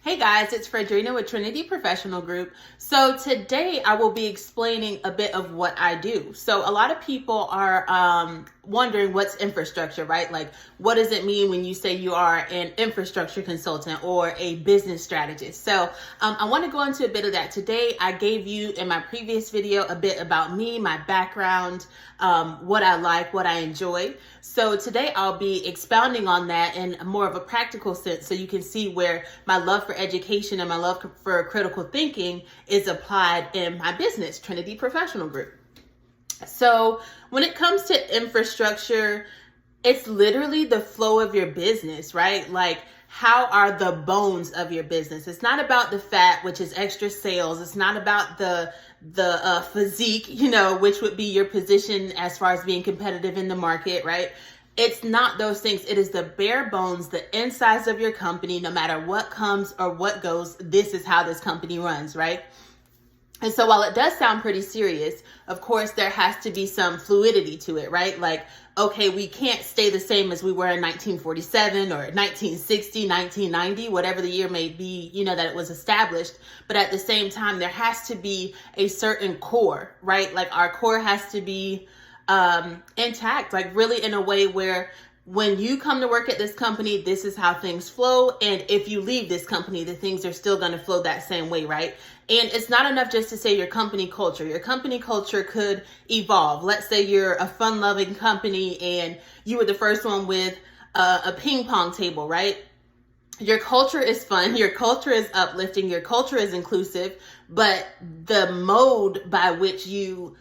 Hey guys, it's Fredrina with Trinity Professional Group. So today I will be explaining a bit of what I do. So a lot of people are wondering what's infrastructure, right? Like, what does it mean when you say you are an infrastructure consultant or a business strategist? So I want to go into a bit of that today. I gave you in my previous video a bit about me, my background, what I like, what I enjoy. So today I'll be expounding on that in more of a practical sense so you can see where my love for education and my love for critical thinking is applied in my business, Trinity Professional Group. So when it comes to infrastructure, it's literally the flow of your business, right? Like, how are the bones of your business? It's not about the fat, which is extra sales. It's not about the physique, which would be your position as far as being competitive in the market, right? It's not those things. It is the bare bones, the insides of your company. No matter what comes or what goes, this is how this company runs, right? And so while it does sound pretty serious, of course, there has to be some fluidity to it, right? Like, okay, we can't stay the same as we were in 1947 or 1960, 1990, whatever the year may be, that it was established. But at the same time, there has to be a certain core, right? Like, our core has to be intact, like really in a way where when you come to work at this company, this is how things flow. And if you leave this company, the things are still going to flow that same way, right? And it's not enough just to say your company culture. Your company culture could evolve. Let's say you're a fun-loving company and you were the first one with a ping pong table, right? Your culture is fun. Your culture is uplifting. Your culture is inclusive. But the mode by which you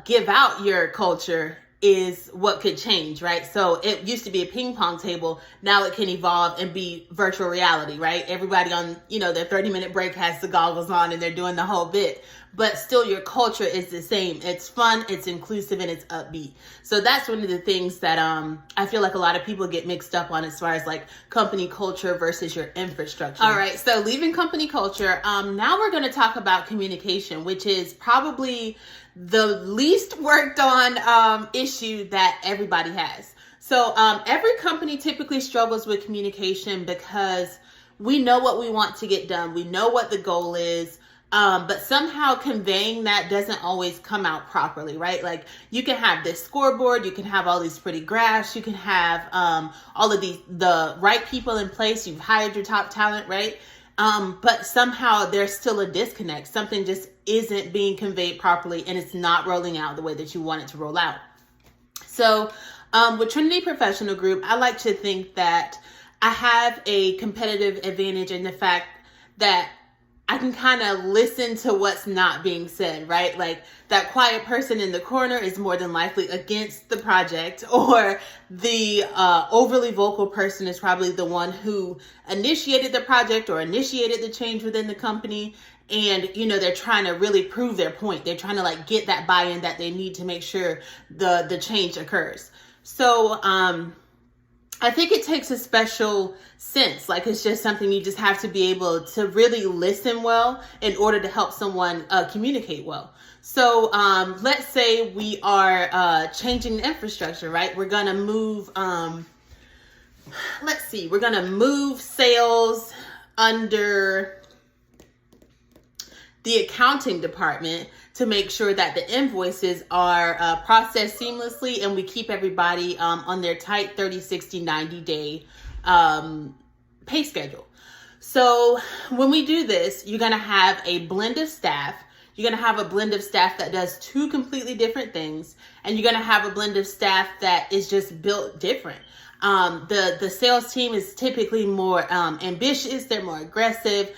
give out your culture is what could change, right? So it used to be a ping pong table. Now it can evolve and be virtual reality, right? Everybody on, their 30-minute break has the goggles on and they're doing the whole bit, but still your culture is the same. It's fun, it's inclusive, and it's upbeat. So that's one of the things that I feel like a lot of people get mixed up on as far as like company culture versus your infrastructure. All right, so leaving company culture, now we're going to talk about communication, which is probably the least worked on issue that everybody has. So every company typically struggles with communication because we know what we want to get done. We know what the goal is. But somehow conveying that doesn't always come out properly, right? Like, you can have this scoreboard, you can have all these pretty graphs, you can have all of the right people in place, you've hired your top talent, right? But somehow there's still a disconnect. Something just isn't being conveyed properly and it's not rolling out the way that you want it to roll out. So with Trinity Professional Group, I like to think that I have a competitive advantage in the fact that I can kind of listen to what's not being said, right? Like, that quiet person in the corner is more than likely against the project, or the overly vocal person is probably the one who initiated the project or initiated the change within the company. And, they're trying to really prove their point. They're trying to get that buy-in that they need to make sure the change occurs. So, I think it takes a special sense. Like, it's just something you just have to be able to really listen well in order to help someone communicate well. So let's say we are changing the infrastructure, right? We're going to move, we're going to move sales under the accounting department to make sure that the invoices are processed seamlessly and we keep everybody on their tight 30, 60, 90-day pay schedule. So when we do this, you're going to have a blend of staff. You're going to have a blend of staff that does two completely different things. And you're going to have a blend of staff that is just built different. The sales team is typically more ambitious. They're more aggressive.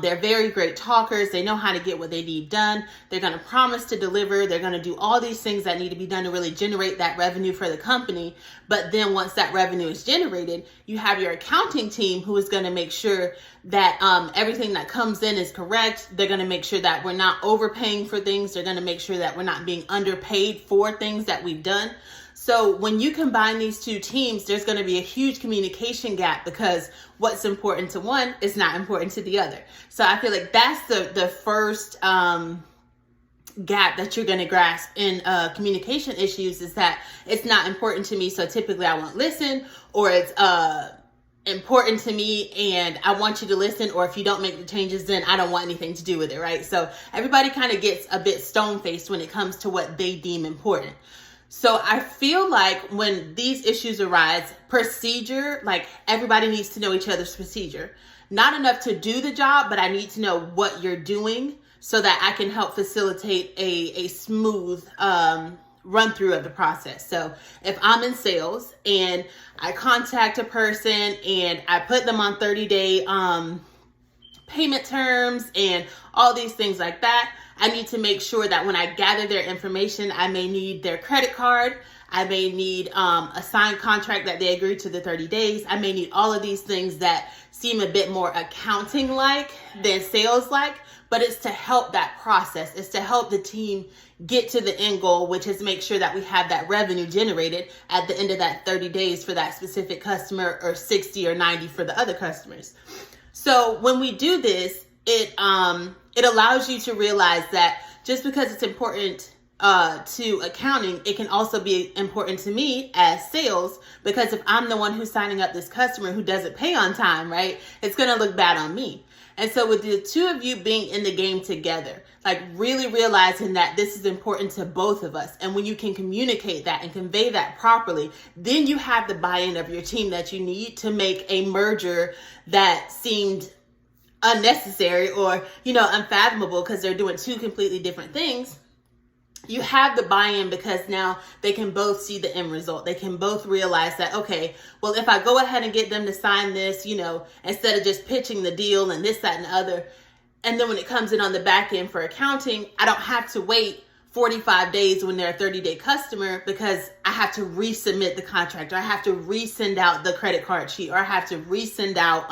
They're very great talkers. They know how to get what they need done. They're going to promise to deliver. They're going to do all these things that need to be done to really generate that revenue for the company. But then once that revenue is generated, you have your accounting team who is going to make sure that everything that comes in is correct. They're going to make sure that we're not overpaying for things. They're going to make sure that we're not being underpaid for things that we've done. So when you combine these two teams, there's going to be a huge communication gap because what's important to one is not important to the other. So I feel like that's the first gap that you're going to grasp in communication issues, is that it's not important to me. So typically I won't listen, or it's important to me and I want you to listen, or if you don't make the changes, then I don't want anything to do with it, right? So everybody kind of gets a bit stone-faced when it comes to what they deem important. So I feel like when these issues arise, procedure, like everybody needs to know each other's procedure. Not enough to do the job, but I need to know what you're doing so that I can help facilitate a smooth run through of the process. So if I'm in sales and I contact a person and I put them on 30-day payment terms and all these things like that, I need to make sure that when I gather their information, I may need their credit card. I may need a signed contract that they agree to the 30 days. I may need all of these things that seem a bit more accounting-like than sales-like, but it's to help that process. It's to help the team get to the end goal, which is make sure that we have that revenue generated at the end of that 30 days for that specific customer, or 60 or 90 for the other customers. So when we do this, it allows you to realize that just because it's important to accounting, it can also be important to me as sales, because if I'm the one who's signing up this customer who doesn't pay on time, right, it's going to look bad on me. And so with the two of you being in the game together, like really realizing that this is important to both of us, and when you can communicate that and convey that properly, then you have the buy-in of your team that you need to make a merger that seemed unnecessary or, unfathomable because they're doing two completely different things. You have the buy-in because now they can both see the end result. They can both realize that, okay, well, if I go ahead and get them to sign this, instead of just pitching the deal and this, that, and the other, and then when it comes in on the back end for accounting, I don't have to wait 45 days when they're a 30-day customer because I have to resubmit the contract, or I have to resend out the credit card sheet, or I have to resend out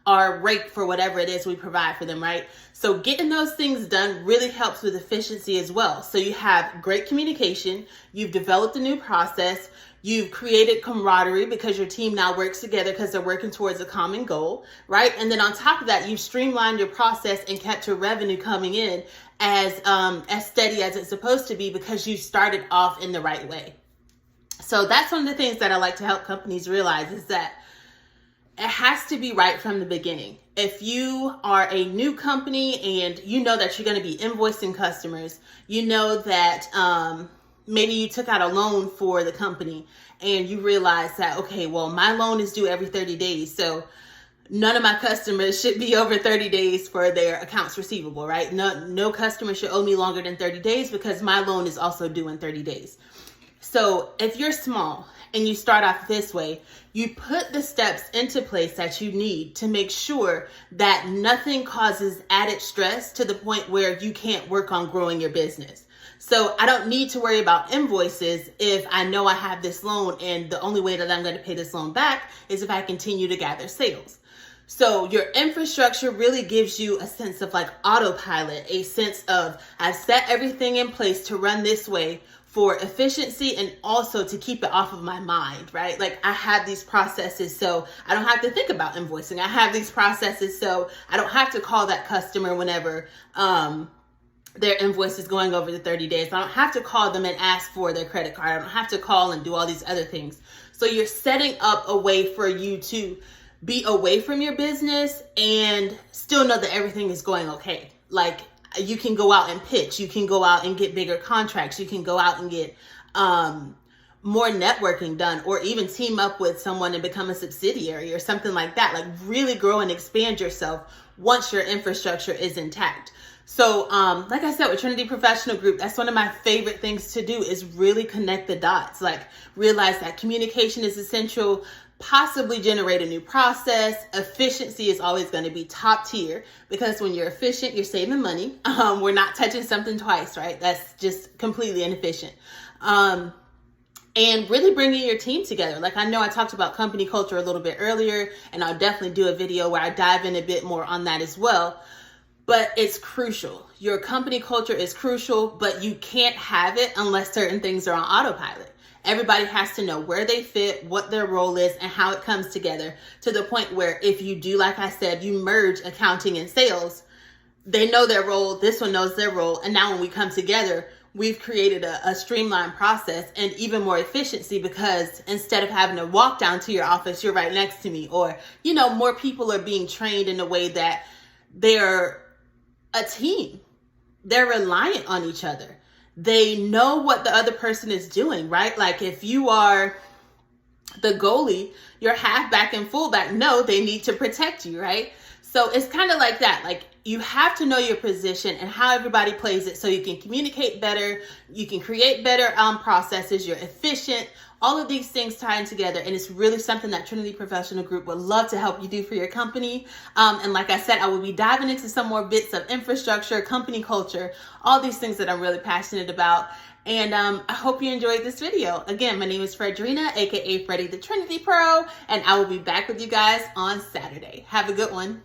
our rate for whatever it is we provide for them, right? So getting those things done really helps with efficiency as well. So you have great communication, you've developed a new process, you've created camaraderie because your team now works together because they're working towards a common goal, right? And then on top of that, you've streamlined your process and kept your revenue coming in as steady as it's supposed to be because you started off in the right way. So that's one of the things that I like to help companies realize is that it has to be right from the beginning. If you are a new company and you know that you're going to be invoicing customers, you know that maybe you took out a loan for the company and you realize that, okay, well, my loan is due every 30 days. So none of my customers should be over 30 days for their accounts receivable, right? No customer should owe me longer than 30 days because my loan is also due in 30 days. So if you're small and you start off this way, you put the steps into place that you need to make sure that nothing causes added stress to the point where you can't work on growing your business. So I don't need to worry about invoices if I know I have this loan and the only way that I'm going to pay this loan back is if I continue to gather sales. So your infrastructure really gives you a sense of like autopilot, a sense of I've set everything in place to run this way for efficiency and also to keep it off of my mind, right? Like I have these processes so I don't have to think about invoicing. I have these processes so I don't have to call that customer whenever their invoice is going over the 30 days. I don't have to call them and ask for their credit card. I don't have to call and do all these other things. So you're setting up a way for you to be away from your business and still know that everything is going okay. Like you can go out and pitch, you can go out and get bigger contracts, you can go out and get more networking done, or even team up with someone and become a subsidiary or something like that. Like really grow and expand yourself once your infrastructure is intact. So like I said, with Trinity Professional Group, that's one of my favorite things to do is really connect the dots, like realize that communication is essential, possibly generate a new process. Efficiency is always going to be top tier because when you're efficient, you're saving money. We're not touching something twice, right? That's just completely inefficient. And really bringing your team together. Like I know I talked about company culture a little bit earlier, and I'll definitely do a video where I dive in a bit more on that as well. But it's crucial. Your company culture is crucial, but you can't have it unless certain things are on autopilot. Everybody has to know where they fit, what their role is, and how it comes together to the point where if you do, like I said, you merge accounting and sales, they know their role, this one knows their role, and now when we come together, we've created a streamlined process and even more efficiency, because instead of having to walk down to your office, you're right next to me. Or, more people are being trained in a way that they're a team. They're reliant on each other. They know what the other person is doing, right? Like if you are the goalie, your halfback and fullback know they need to protect you, right? So it's kind of like that. Like you have to know your position and how everybody plays it so you can communicate better, you can create better processes, you're efficient. All of these things tie in together, and it's really something that Trinity Professional Group would love to help you do for your company. And like I said, I will be diving into some more bits of infrastructure, company culture, all these things that I'm really passionate about. And I hope you enjoyed this video. Again, my name is Fredrina, aka Freddie the Trinity Pro, and I will be back with you guys on Saturday. Have a good one.